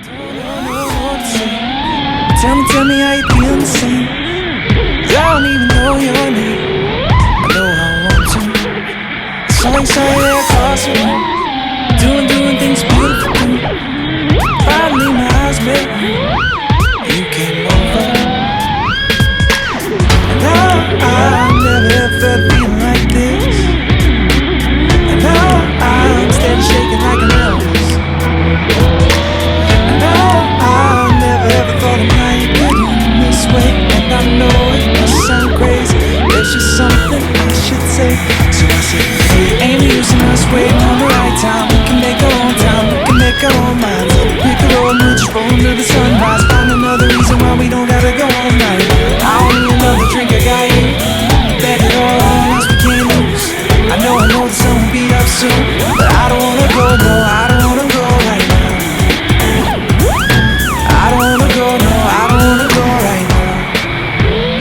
Tell me how you feel the same. I don't even know your name. I know how I want to. Sorry, yeah, across the room. Doing things beautiful too. Finally my eyes met you. You came over. And now I've never ever felt feeling like this. And now I'm steady shaking like an Elvis. And now I've never ever thought of how you could in this way. And I know it must sound crazy. There's just something I should say. So I said, hey, ain't no use in us waiting on the right time. We can make our own time, we can make our own minds. Pick a road, we'll just roll into the sunrise. Find another reason why we don't gotta go all night. I don't need another drink, I got you. Bet it all on us, we can't lose. I know the sun will be up soon. But I don't wanna go, no, I don't wanna go right now. I don't wanna go, no, I don't wanna go right now.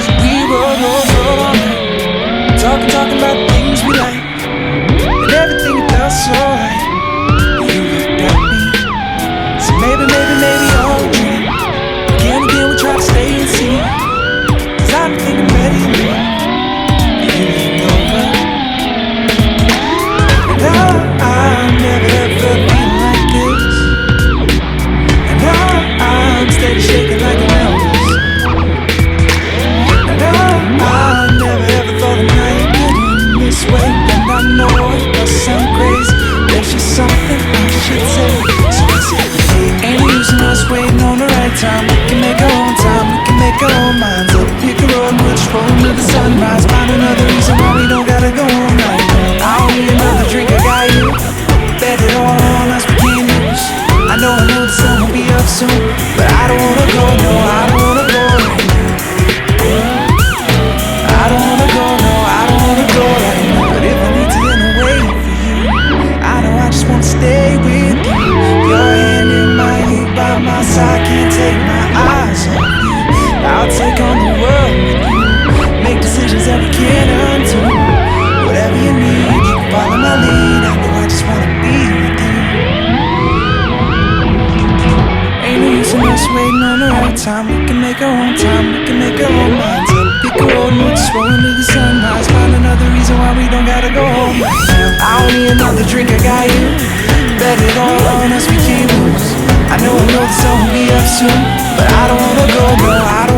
So we roll all night. Talking about things we like. And everything it felt so right. You looked at me. So maybe all dream. Again, we try to stay and see. 'Cause I'm thinking better than me. You leaned over. And now I've never ever felt feeling like this. And now I'm steady shaking like an Elvis. And now I've never ever thought of how you could in this way. And I know it must sound crazy. There's just something I should say. So I said, hey, ain't no use in us waiting on the right time. We can make our own time, we can make our own minds up. Pick a road, we'll just roll into the sunrise. Find another reason why we don't gotta go all night. I don't need another drink, I got you. Bet it all on us, we can't lose. I know the sun will be up soon. But I don't wanna go, no, I don't wanna go right now. I don't wanna go, no, I don't wanna go right now. But if I need to in a way for you, I know I just wanna stay with you. Your hand in my hand, by my side, can't take my eyes off you. I'll take on the world with you. Make decisions that we can't undo. Whatever you need, you can follow my lead. I know I just wanna be with you. Ain't no use in us waiting on the right time. We can make our own time, we can make our own minds up. Pick a road and we'll just roll into the sunrise. Find another reason why we don't gotta go home right now. I don't need another drink, I got you. Bet it all on us, we can't lose. I know the sun will be up soon. But I don't wanna go, no, I don't